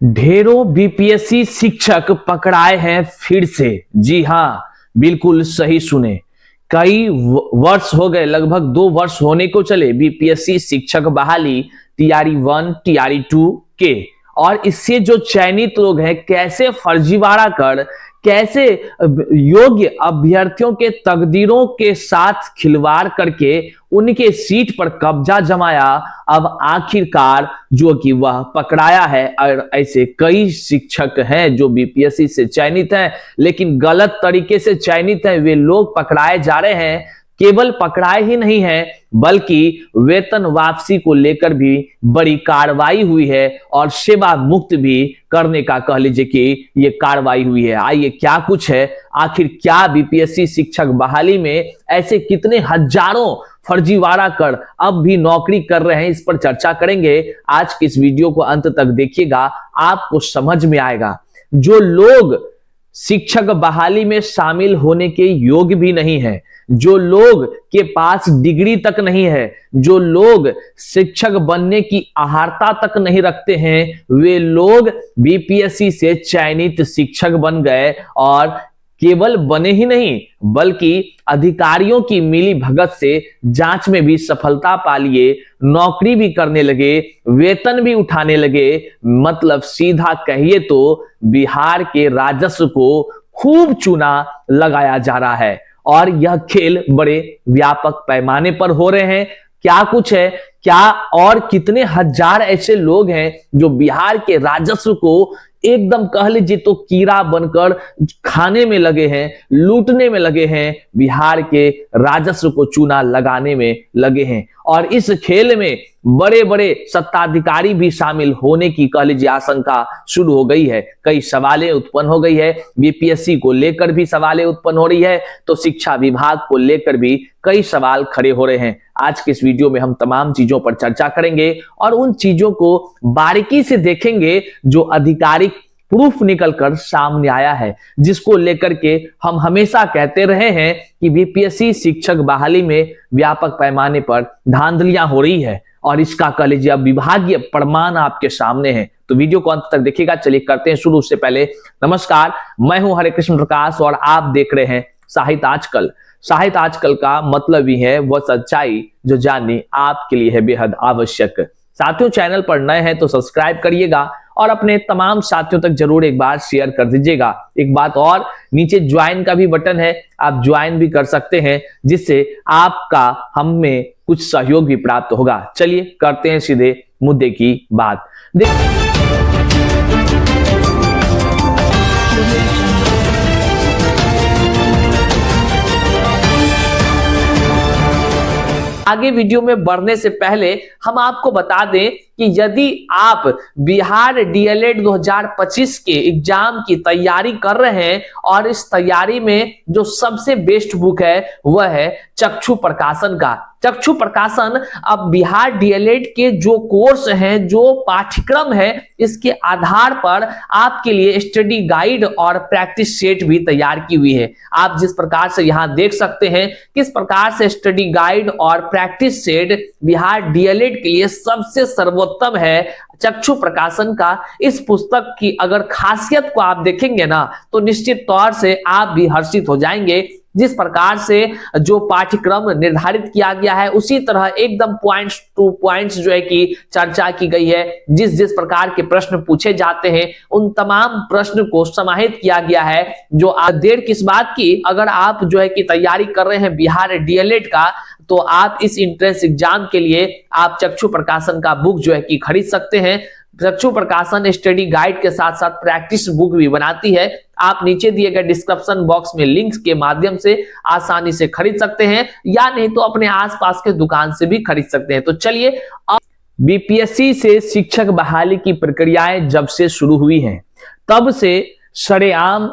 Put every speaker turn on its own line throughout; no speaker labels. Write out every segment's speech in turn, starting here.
ढेरों बीपीएससी शिक्षक पकड़ाए हैं फिर से। जी हां, बिल्कुल सही सुने। कई वर्ष हो गए, लगभग 2 वर्ष होने को चले बीपीएससी शिक्षक बहाली टीआरई 1 टीआरई 2 के। और इससे जो चयनित लोग हैं कैसे फर्जीवाड़ा कर, कैसे योग्य अभ्यर्थियों के तकदीरों के साथ खिलवाड़ करके उनके सीट पर कब्जा जमाया। अब आखिरकार जो कि वह पकड़ाया है। और ऐसे कई शिक्षक हैं जो बीपीएससी से चयनित हैं लेकिन गलत तरीके से चयनित हैं। वे लोग पकड़ाए जा रहे हैं। केवल पकड़ाए ही नहीं है बल्कि वेतन वापसी को लेकर भी बड़ी कार्रवाई हुई है और सेवा मुक्त भी करने का कह लीजिए कि ये कार्रवाई हुई है। आइए क्या कुछ है, आखिर क्या बीपीएससी शिक्षक बहाली में ऐसे कितने हजारों फर्जीवाड़ा कर अब भी नौकरी कर रहे हैं, इस पर चर्चा करेंगे। आज के इस वीडियो को अंत तक देखिएगा, आपको समझ में आएगा। जो लोग शिक्षक बहाली में शामिल होने के योग्य भी नहीं है, जो लोग के पास डिग्री तक नहीं है, जो लोग शिक्षक बनने की अहार्ता तक नहीं रखते हैं, वे लोग बीपीएससी से चयनित शिक्षक बन गए। और केवल बने ही नहीं बल्कि अधिकारियों की मिली भगत से जांच में भी सफलता पा लिए, नौकरी भी करने लगे, वेतन भी उठाने लगे। मतलब सीधा कहिए तो बिहार के राजस्व को खूब चूना लगाया जा रहा है। और यह खेल बड़े व्यापक पैमाने पर हो रहे हैं। क्या कुछ है, क्या और कितने हजार ऐसे लोग हैं जो बिहार के राजस्व को एकदम कह लीजिए तो कीड़ा बनकर खाने में लगे हैं, लूटने में लगे हैं, बिहार के राजस्व को चूना लगाने में लगे हैं। और इस खेल में बड़े बड़े सत्ताधिकारी भी शामिल होने की कह लीजिए आशंका शुरू हो गई है। कई सवालें उत्पन्न हो गई है, बीपीएससी को लेकर भी सवालें उत्पन्न हो रही है, तो शिक्षा विभाग को लेकर भी कई सवाल खड़े हो रहे हैं। आज के इस वीडियो में हम तमाम चीजों पर चर्चा करेंगे और उन चीजों को बारीकी से देखेंगे जो आधिकारिक प्रूफ निकलकर सामने आया है, जिसको लेकर के हम हमेशा कहते रहे हैं कि बीपीएससी शिक्षक बहाली में व्यापक पैमाने पर धांधलियां हो रही है। और इसका कह लीजिए अब विभागीय प्रमाण आपके सामने है। तो वीडियो को अंत तक देखिएगा। चलिए करते हैं शुरू। उससे पहले नमस्कार, मैं हूं हरे कृष्ण प्रकाश और आप देख रहे हैं साहित्य आजकल। साहित्य आजकल का मतलब ही है वह सच्चाई जो जाननी आपके लिए है बेहद आवश्यक। साथियों, चैनल पर नए हैं तो सब्सक्राइब करिएगा और अपने तमाम साथियों तक जरूर एक बार शेयर कर दीजिएगा। एक बात और, नीचे ज्वाइन का भी बटन है, आप ज्वाइन भी कर सकते हैं जिससे आपका हमें कुछ सहयोग भी प्राप्त होगा। चलिए करते हैं सीधे मुद्दे की बात। आगे वीडियो में बढ़ने से पहले हम आपको बता दें कि यदि आप बिहार डीएलएड 2025 के एग्जाम की तैयारी कर रहे हैं और इस तैयारी में जो सबसे बेस्ट बुक है वह है चक्षु प्रकाशन का। चक्षु प्रकाशन अब बिहार डीएलएड के जो कोर्स हैं, जो पाठ्यक्रम है, इसके आधार पर आपके लिए स्टडी गाइड और प्रैक्टिस सेट भी तैयार की हुई है। आप जिस प्रकार से यहां देख सकते हैं किस प्रकार से स्टडी गाइड और प्रैक्टिस सेट बिहार डीएलएड के लिए सबसे सर्वोत्तम है चक्षु प्रकाशन का। इस पुस्तक की अगर खासियत को आप देखेंगे ना तो निश्चित तौर से आप भी हर्षित हो जाएंगे। जिस प्रकार से जो पाठ्यक्रम निर्धारित किया गया है उसी तरह एकदम पॉइंट्स टू पॉइंट्स जो है कि चर्चा की गई है। जिस जिस प्रकार के प्रश्न पूछे जाते हैं उन तमाम प्रश्न को समाहित किया गया है। जो देर किस बात की, अगर आप जो है कि तैयारी कर रहे हैं बिहार डीएलएड का तो आप इस एंट्रेंस एग्जाम के लिए आप चक्षु प्रकाशन का बुक जो है कि खरीद सकते हैं। चक्षु प्रकाशन स्टडी गाइड के साथ साथ प्रैक्टिस बुक भी बनाती है। आप नीचे दिए गए डिस्क्रिप्शन बॉक्स में लिंक्स के माध्यम से आसानी से खरीद सकते हैं या नहीं तो अपने आसपास के दुकान से भी खरीद सकते हैं। तो चलिए, अब बीपीएससी से शिक्षक बहाली की प्रक्रियाएं जब से शुरू हुई हैं तब से सरेआम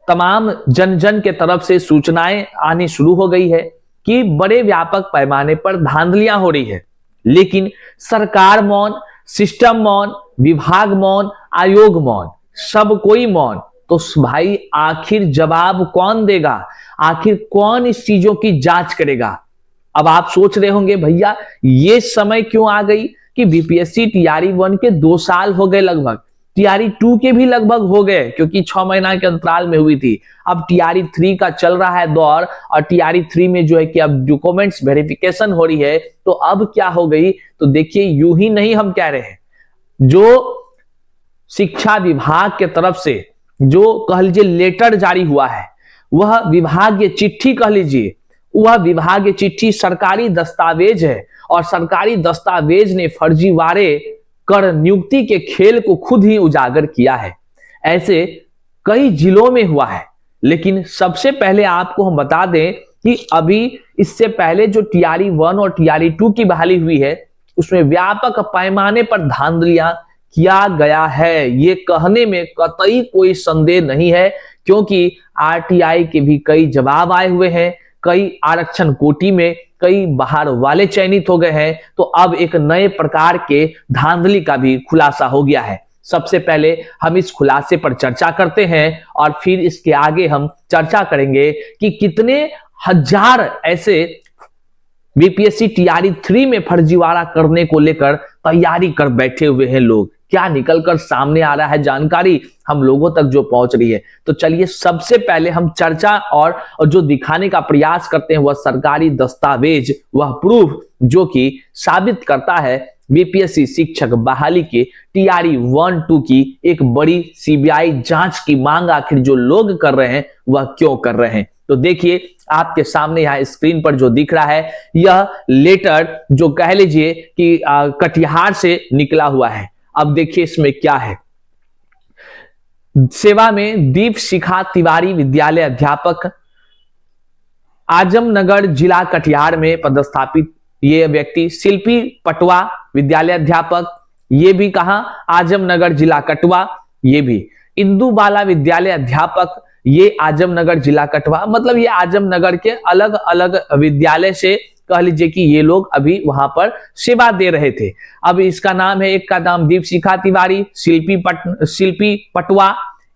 तमाम जन जन के तरफ से सूचनाएं आनी शुरू हो गई है कि बड़े व्यापक पैमाने पर धांधलियां हो रही है। लेकिन सरकार मौन, सिस्टम मौन, विभाग मौन, आयोग मौन, सब कोई मौन। तो भाई आखिर जवाब कौन देगा? आखिर कौन इस चीजों की जांच करेगा? अब आप सोच रहे होंगे भैया ये समय क्यों आ गई कि बीपीएससी टीआरई 1 के 2 साल हो गए लगभग, टीआरई 2 के भी लगभग हो गए, क्योंकि 6 महीना के अंतराल में हुई थी। अब टीआरई 3 का चल रहा है दौर, और टीआरई 3 में जो है कि अब डॉक्यूमेंट्स वेरिफिकेशन हो रही है। तो अब क्या हो गई, तो देखिए यूं ही नहीं हम कह रहे हैं, जो शिक्षा विभाग के तरफ से जो कह लीजिए लेटर जारी हुआ है, वह विभागीय चिट्ठी कह लीजिए, वह विभागीय चिट्ठी सरकारी दस्तावेज है, और सरकारी दस्तावेज ने फर्जीवाड़े कर नियुक्ति के खेल को खुद ही उजागर किया है। ऐसे कई जिलों में हुआ है। लेकिन सबसे पहले आपको हम बता दें कि अभी इससे पहले जो टीआरई 1 और टीआरई 2 की बहाली हुई है, उसमें व्यापक पैमाने पर धांधलियां किया गया है, ये कहने में कतई कोई संदेह नहीं है, क्योंकि आरटीआई के भी कई जवाब आए हुए हैं, कई आरक्षण कोटी में कई बाहर वाले चयनित हो गए हैं। तो अब एक नए प्रकार के धांधली का भी खुलासा हो गया है। सबसे पहले हम इस खुलासे पर चर्चा करते हैं, और फिर इसके आगे हम चर्चा करेंगे कि कितने हजार ऐसे बीपीएससी टीआरई 3 में फर्जीवाड़ा करने को लेकर तैयारी कर बैठे हुए हैं लोग। क्या निकलकर सामने आ रहा है जानकारी हम लोगों तक जो पहुंच रही है। तो चलिए सबसे पहले हम चर्चा और जो दिखाने का प्रयास करते हैं वह सरकारी दस्तावेज, वह प्रूफ जो कि साबित करता है बीपीएससी शिक्षक बहाली के टीआरई 1-2 की एक बड़ी सीबीआई जांच की मांग आखिर जो लोग कर रहे हैं वह क्यों कर रहे हैं। तो देखिए आपके सामने यहाँ स्क्रीन पर जो दिख रहा है, यह लेटर जो कह लीजिए कि कटिहार से निकला हुआ है। अब देखिए इसमें क्या है। सेवा में दीप शिखा तिवारी विद्यालय अध्यापक, आजमनगर जिला कटिहार में पदस्थापित ये व्यक्ति। शिल्पी पटवा विद्यालय अध्यापक, ये भी कहां, आजमनगर जिला कटवा। ये भी इंदु बाला विद्यालय अध्यापक, ये आजमनगर जिला कटवा। मतलब ये आजमनगर के अलग अलग विद्यालय से कह लीजिए कि ये लोग अभी वहां पर सेवा दे रहे थे। अब इसका नाम है, एक का नाम दीप शिखा तिवारी, शिल्पी पटवा,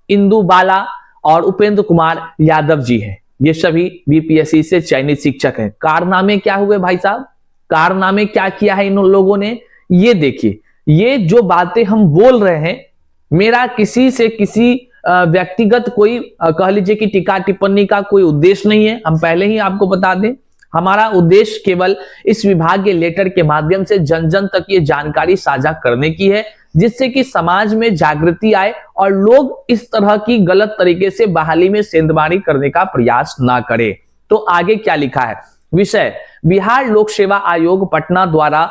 इंदु बाला और उपेंद्र कुमार यादव जी हैं। ये सभी बीपीएससी से चयनित शिक्षक हैं। कारनामे क्या हुए भाई साहब, कारनामे क्या किया है इन लोगों ने, ये देखिए। ये जो बातें हम बोल रहे हैं, मेरा किसी से किसी व्यक्तिगत कोई कह लीजिए कि टीका टिप्पणी का कोई उद्देश्य नहीं है। हम पहले ही आपको बता दें, हमारा उद्देश्य केवल इस विभाग के लेटर के माध्यम से जन जन तक ये जानकारी साझा करने की है, जिससे कि समाज में जागृति आए और लोग इस तरह की गलत तरीके से बहाली में सेंधमारी करने का प्रयास ना करें। तो आगे क्या लिखा है, विषय बिहार लोक सेवा आयोग पटना द्वारा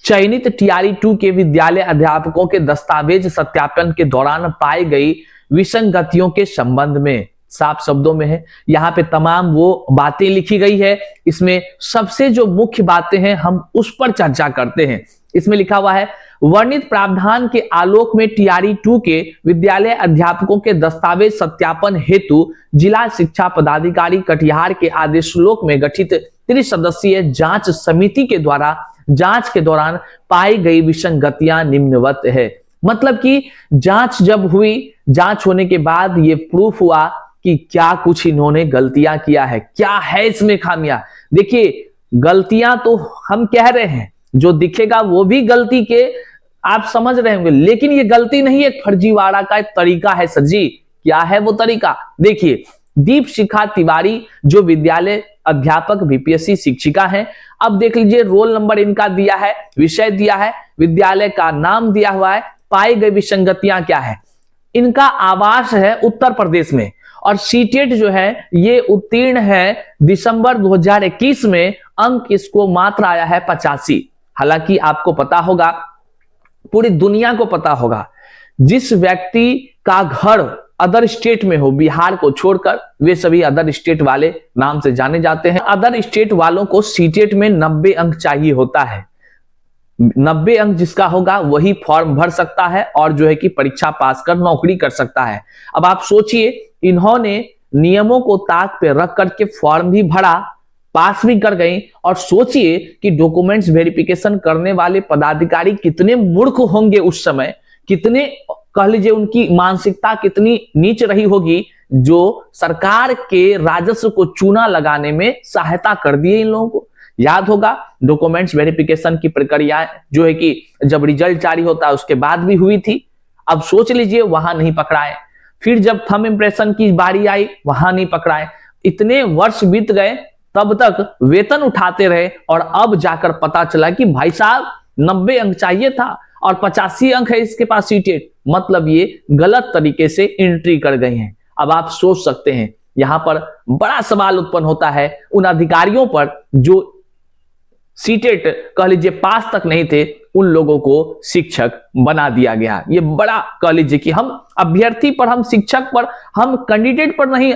चयनित टीआरई 2 के विद्यालय अध्यापकों के दस्तावेज सत्यापन के दौरान पाई गई विसंगतियों के संबंध में। साफ शब्दों में है, यहाँ पे तमाम वो बातें लिखी गई है। इसमें सबसे जो मुख्य बातें हैं हम उस पर चर्चा करते हैं। इसमें लिखा हुआ है, वर्णित प्रावधान के आलोक में टीआरई 2 के विद्यालय अध्यापकों के दस्तावेज सत्यापन हेतु जिला शिक्षा पदाधिकारी कटिहार के आदेशलोक में गठित त्रिसदस्यीय जांच समिति के द्वारा जांच के दौरान पाई गई विसंगतियां निम्नवत है। मतलब कि जांच जब हुई, जांच होने के बाद ये प्रूफ हुआ कि क्या कुछ इन्होंने गलतियां किया है, क्या है इसमें खामियां। देखिए गलतियां तो हम कह रहे हैं, जो दिखेगा वो भी गलती के आप समझ रहे होंगे, लेकिन ये गलती नहीं, एक फर्जीवाड़ा का एक तरीका है सर जी। क्या है वो तरीका, देखिए। दीप शिखा तिवारी जो विद्यालय अध्यापक बीपीएससी शिक्षिका हैं। अब देख लीजिए रोल नंबर इनका दिया है, विषय दिया है, विद्यालय का नाम दिया हुआ है। पाई गई विसंगतियां क्या है, इनका आवास है उत्तर प्रदेश में, और सीटेट जो है ये उत्तीर्ण है दिसंबर 2021 में। अंक इसको मात्र आया है 85। हालांकि आपको पता होगा, पूरी दुनिया को पता होगा, जिस व्यक्ति का घर अदर स्टेट में हो, बिहार को छोड़कर, वे सभी अदर स्टेट वाले नाम से जाने जाते हैं। अदर स्टेट वालों को सीटेट में 90 अंक चाहिए होता है। 90 अंक जिसका होगा वही फॉर्म भर सकता है और जो है कि परीक्षा पास कर नौकरी कर सकता है। अब आप सोचिए, इन्होंने नियमों को ताक पे रख करके फॉर्म भी भरा, पास भी कर गई, और सोचिए कि डॉक्यूमेंट्स वेरिफिकेशन करने वाले पदाधिकारी कितने मूर्ख होंगे उस समय, कितने कह लीजिए उनकी मानसिकता कितनी नीच रही होगी, जो सरकार के राजस्व को चूना लगाने में सहायता कर दिए इन लोगों को। याद होगा डॉक्यूमेंट्स वेरिफिकेशन की प्रक्रिया जो है कि जब रिजल्ट जारी होता है उसके बाद भी हुई थी। अब सोच लीजिए वहां नहीं पकड़ाए, फिर जब थंब इंप्रेशन की बारी आई वहां नहीं पकड़ाए, इतने वर्ष बीत गए तब तक वेतन उठाते रहे और अब जाकर पता चला कि भाई साहब 90 अंक चाहिए था और 85 अंक है इसके पास सीटेट, मतलब ये गलत तरीके से एंट्री कर गए हैं। अब आप सोच सकते हैं यहां पर बड़ा सवाल उत्पन्न होता है उन अधिकारियों पर जो सीटेट कह लीजिए पास तक नहीं थे, उन लोगों को शिक्षक बना दिया गया। ये बड़ा कह लीजिए कि हम अभ्यर्थी पर, हम शिक्षक पर, हम कैंडिडेट पर नहीं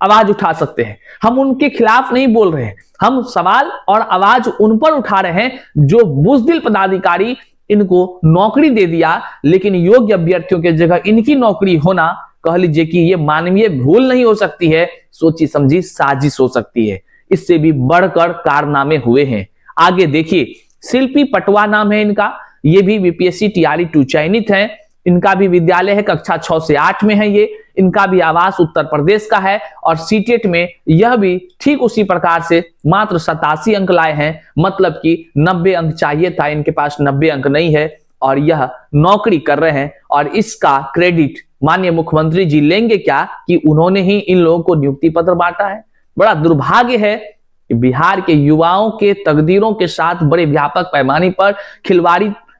आवाज उठा सकते हैं, हम उनके खिलाफ नहीं बोल रहे हैं, हम सवाल और आवाज उन पर उठा रहे हैं जो बुज़दिल पदाधिकारी इनको नौकरी दे दिया, लेकिन योग्य अभ्यर्थियों की जगह इनकी नौकरी होना कह लीजिए कि ये मानवीय भूल नहीं हो सकती है, सोची समझी साजिश हो सकती है। इससे भी बढ़कर कारनामे हुए हैं। आगे देखिए, शिल्पी पटवा नाम है इनका, ये भी बीपीएससी टीआरई 2 चयनित है। इनका भी विद्यालय है कक्षा 6 से 8 में है ये, इनका भी आवास उत्तर प्रदेश का है और सीटेट में यह भी ठीक उसी प्रकार से मात्र 87 अंक लाए हैं, मतलब कि 90 अंक चाहिए था, इनके पास 90 अंक नहीं है और यह नौकरी कर रहे हैं। और इसका क्रेडिट माननीय मुख्यमंत्री जी लेंगे क्या कि उन्होंने ही इन लोगों को नियुक्ति पत्र बांटा है। बड़ा दुर्भाग्य है कि बिहार के युवाओं के तकदीरों के साथ बड़े व्यापक पैमाने पर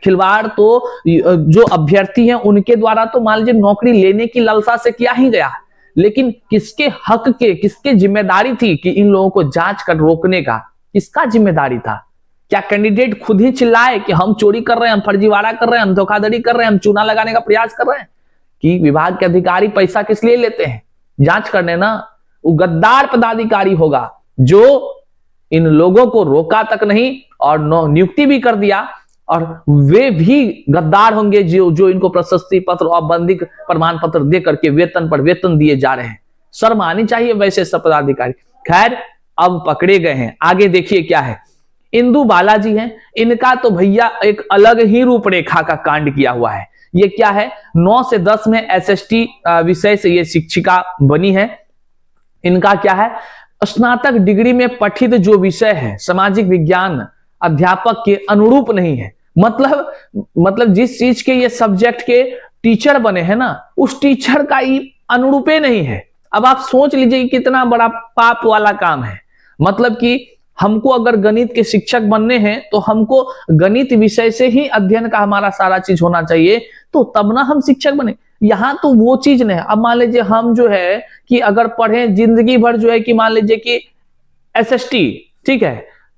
खिलवाड़ तो जो अभ्यर्थी हैं उनके द्वारा तो मान लीजिए नौकरी लेने की लालसा से किया ही गया, लेकिन किसके हक के, किसके जिम्मेदारी थी कि इन लोगों को जांच कर रोकने का, किसका जिम्मेदारी था? क्या कैंडिडेट खुद ही चिल्लाए कि हम चोरी कर रहे हैं, हम फर्जीवाड़ा कर रहे हैं, हम धोखाधड़ी कर रहे हैं, हम चूना लगाने का प्रयास कर रहे हैं? कि विभाग के अधिकारी पैसा किस लिए लेते हैं? जांच करने ना। वो गद्दार पदाधिकारी होगा जो इन लोगों को रोका तक नहीं और नियुक्ति भी कर दिया, और वे भी गद्दार होंगे जो इनको प्रशस्ति पत्र और बंदिक प्रमाण पत्र दे करके वेतन पर वेतन दिए जा रहे हैं। शर्म आनी चाहिए वैसे सब पदाधिकारी। खैर, अब पकड़े गए हैं। आगे देखिए क्या है। इंदु बालाजी हैं, इनका तो भैया एक अलग ही रूपरेखा का कांड किया हुआ है। ये क्या है, 9 से 10 में एसएसटी विषय से ये शिक्षिका बनी है। इनका क्या है, स्नातक डिग्री में पठित जो विषय है सामाजिक विज्ञान अध्यापक के अनुरूप नहीं है। मतलब जिस चीज के ये सब्जेक्ट के टीचर बने हैं ना, उस टीचर का ही अनुरूपे नहीं है। अब आप सोच लीजिए कितना बड़ा पाप वाला काम है। मतलब कि हमको अगर गणित के शिक्षक बनने हैं तो हमको गणित विषय से ही अध्ययन का हमारा सारा चीज होना चाहिए, तो तब ना हम शिक्षक बने। यहाँ तो वो चीज नहीं है। अब मान लीजिए हम जो है कि अगर पढ़े जिंदगी भर जो है कि मान लीजिए कि एसएसटी, ठीक है,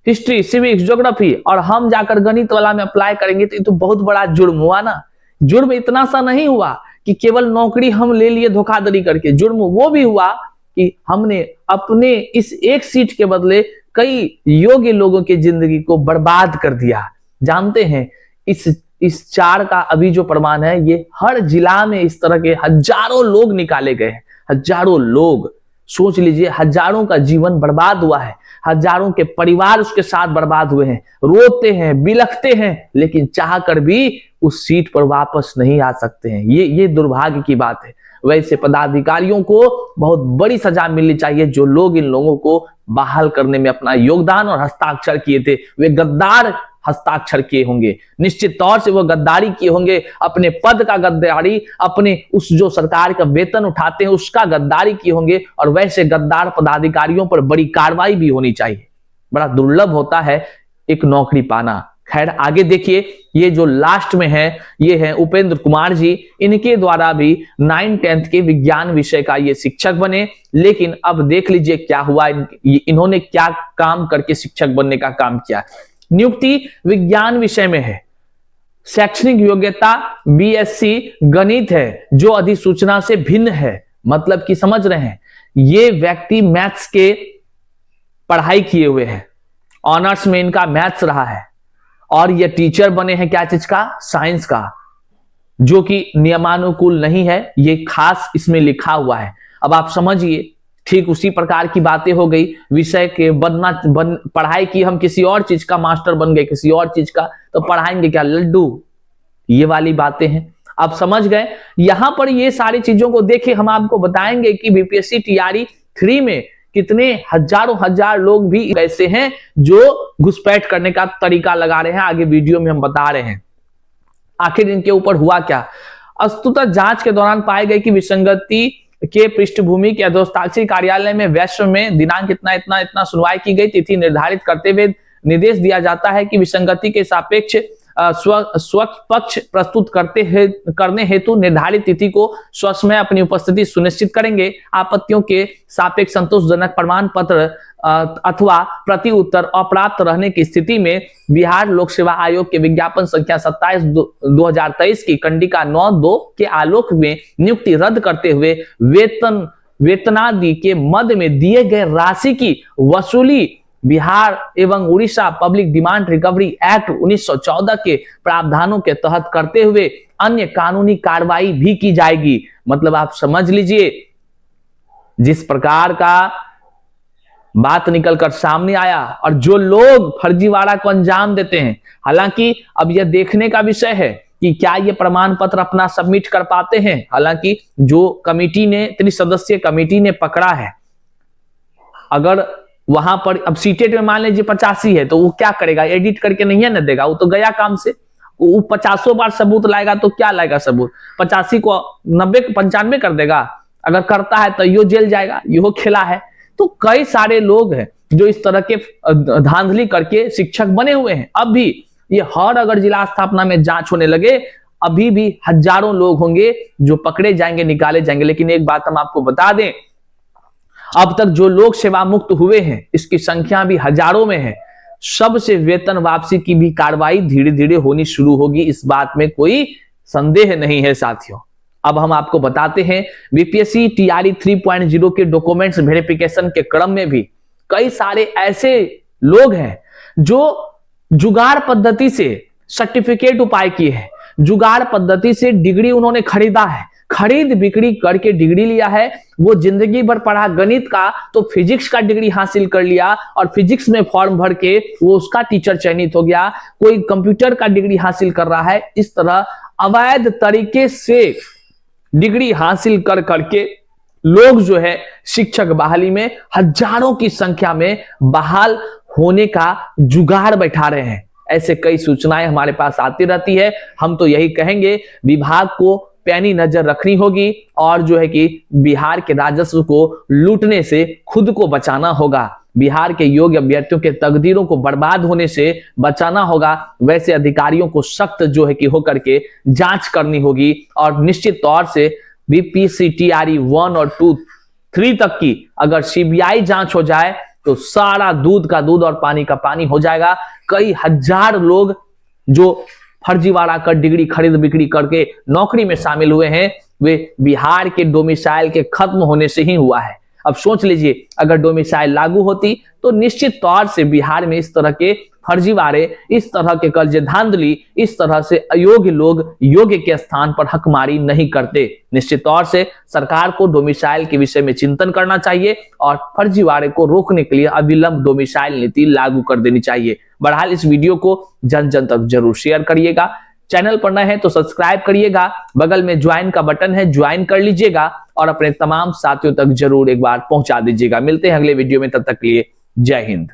हिस्ट्री, सिविक्स, ज्योग्राफी, और हम जाकर गणित वाला में अप्लाई करेंगे तो ये तो बहुत बड़ा जुर्म हुआ ना। जुर्म इतना सा नहीं हुआ कि केवल नौकरी हम ले लिए धोखाधड़ी करके, जुर्म वो भी हुआ कि हमने अपने इस एक सीट के बदले कई योग्य लोगों की जिंदगी को बर्बाद कर दिया। जानते हैं इस 4 का अभी जो प्रमाण है, ये हर जिला में इस तरह के हजारों लोग निकाले गए हैं। हजारों लोग, सोच लीजिए, हजारों का जीवन बर्बाद हुआ है, हजारों के परिवार उसके साथ बर्बाद हुए हैं, रोते हैं, बिलखते हैं, लेकिन चाहकर भी उस सीट पर वापस नहीं आ सकते हैं। ये दुर्भाग्य की बात है। वैसे पदाधिकारियों को बहुत बड़ी सजा मिलनी चाहिए जो लोग इन लोगों को बहाल करने में अपना योगदान और हस्ताक्षर किए थे। वे गद्दार हस्ताक्षर किए होंगे, निश्चित तौर से वो गद्दारी किए होंगे, अपने पद का गद्दारी, अपने उस जो सरकार का वेतन उठाते हैं उसका गद्दारी किए होंगे, और वैसे गद्दार पदाधिकारियों पर बड़ी कार्रवाई भी होनी चाहिए। बड़ा दुर्लभ होता है एक नौकरी पाना। खैर, आगे देखिए, ये जो लास्ट में है ये है उपेंद्र कुमार जी। इनके द्वारा भी 9th-10th के विज्ञान विषय का ये शिक्षक बने, लेकिन अब देख लीजिए क्या हुआ, इन्होंने क्या काम करके शिक्षक बनने का काम किया। नियुक्ति विज्ञान विषय में है, शैक्षणिक योग्यता बीएससी गणित है जो अधिसूचना से भिन्न है। मतलब कि समझ रहे हैं, ये व्यक्ति मैथ्स के पढ़ाई किए हुए हैं, ऑनर्स में इनका मैथ्स रहा है, और ये टीचर बने हैं क्या चीज का, साइंस का, जो कि नियमानुकूल नहीं है, ये खास इसमें लिखा हुआ है। अब आप समझिए, ठीक उसी प्रकार की बातें हो गई। विषय के पढ़ाई की, हम किसी और चीज का मास्टर बन गए, किसी और चीज का, तो पढ़ाएंगे क्या, लड्डू? ये वाली बातें हैं। आप समझ गए। यहां पर ये सारी चीजों को देखे हम आपको बताएंगे कि बीपीएससी टीआरई 3 में कितने हजारों हजार लोग भी ऐसे हैं जो घुसपैठ करने का तरीका लगा रहे हैं। आगे वीडियो में हम बता रहे हैं। आखिर इनके ऊपर हुआ क्या। वस्तुतः जांच के दौरान पाए गए कि विसंगति के पृष्ठभूमि के अधोस्ताक्षरी कार्यालय में वैश्व में दिनांक इतना इतना इतना सुनवाई की गई। तिथि निर्धारित करते हुए निर्देश दिया जाता है कि विसंगति के सापेक्ष स्वच्छ पक्ष प्रस्तुत करने हेतु निर्धारित तिथि को स्वसमय अपनी उपस्थिति सुनिश्चित करेंगे। आपत्तियों के सापेक्ष संतोषजनक प्रमाण पत्र अथवा प्रति उत्तर अप्राप्त रहने की स्थिति में बिहार लोक सेवा आयोग के विज्ञापन संख्या 27/2023 की कंडिका 9(2) के आलोक में नियुक्ति रद्द करते हुए वेतनादि के मद में दिए गए राशि की वसूली बिहार एवं Orissa public demand recovery act 1914 के प्रावधानों के तहत करते हुए अन्य कानूनी कार्रवाई भी की जाएगी। मतलब आप समझ लीजिए, जिस प्रकार का बात निकलकर सामने आया और जो लोग फर्जीवाड़ा को अंजाम देते हैं, हालांकि अब यह देखने का विषय है कि क्या ये प्रमाण पत्र अपना सबमिट कर पाते हैं। हालांकि जो कमेटी ने, त्रिसदस्यीय कमेटी ने पकड़ा है, अगर वहां पर अब सीटेट में मान लीजिए 85 है तो वो क्या करेगा, एडिट करके नहीं है ना देगा, वो तो गया काम से। वो 50 बार सबूत लाएगा तो क्या लाएगा सबूत, 85 को 90 95 कर देगा। अगर करता है तो यो जेल जाएगा, यो खेला है। तो कई सारे लोग हैं जो इस तरह के धांधली करके शिक्षक बने हुए हैं। अब भी ये हर अगर जिला स्थापना में जांच होने लगे, अभी भी हजारों लोग होंगे जो पकड़े जाएंगे, निकाले जाएंगे। लेकिन एक बात हम आपको बता दें, अब तक जो लोग सेवा मुक्त हुए हैं इसकी संख्या भी हजारों में है। सबसे वेतन वापसी की भी कार्रवाई धीरे धीरे होनी शुरू होगी, इस बात में कोई संदेह नहीं है साथियों। अब हम आपको बताते हैं, बीपीएससी टीआरई 3.0 के डॉक्यूमेंट्स वेरिफिकेशन के क्रम में भी कई सारे ऐसे लोग हैं जो जुगाड़ पद्धति से सर्टिफिकेट उपाय किए हैं, जुगाड़ पद्धति से डिग्री उन्होंने खरीदा है, खरीद बिक्री करके डिग्री लिया है। वो जिंदगी भर पढ़ा गणित का तो फिजिक्स का डिग्री हासिल कर लिया और फिजिक्स में फॉर्म भर के वो उसका टीचर चयनित हो गया। कोई कंप्यूटर का डिग्री हासिल कर रहा है। इस तरह अवैध तरीके से डिग्री हासिल कर करके लोग जो है शिक्षक बहाली में हजारों की संख्या में बहाल होने का जुगाड़ बैठा रहे हैं। ऐसे कई सूचनाएं हमारे पास आती रहती है। हम तो यही कहेंगे, विभाग को पैनी नजर रखनी होगी और जो है कि बिहार के राजस्व को लूटने से खुद को बचाना होगा। बिहार के योग्य अभ्यर्थियों के तकदीरों को बर्बाद होने से बचाना होगा। वैसे अधिकारियों को सख्त जो है कि होकर के जांच करनी होगी और निश्चित तौर से बीपीएससी टीआरई 1 और 2, 3 तक की अगर सीबीआई जांच हो जाए तो सारा दूध का दूध और पानी का पानी हो जाएगा। कई हजार लोग जो फर्जीवाड़ा कर डिग्री खरीद बिक्री करके नौकरी में शामिल हुए हैं, वे बिहार के डोमिसाइल के खत्म होने से ही हुआ है। अब सोच लीजिए, अगर डोमिसाइल लागू होती तो निश्चित तौर से बिहार में इस तरह के फर्जीवाड़े, इस तरह के कर्ज धांधली, इस तरह से अयोग्य लोग योग्य के स्थान पर हकमारी नहीं करते। निश्चित तौर से सरकार को डोमिसाइल के विषय में चिंतन करना चाहिए और फर्जीवाड़े को रोकने के लिए अविलंब डोमिसाइल नीति लागू कर देनी चाहिए। बहरहाल इस वीडियो को जन जन तक जरूर शेयर करिएगा। चैनल पर नए हैं तो सब्सक्राइब करिएगा, बगल में ज्वाइन का बटन है, ज्वाइन कर लीजिएगा और अपने तमाम साथियों तक जरूर एक बार पहुंचा दीजिएगा। मिलते हैं अगले वीडियो में, तब तक के लिए जय हिंद।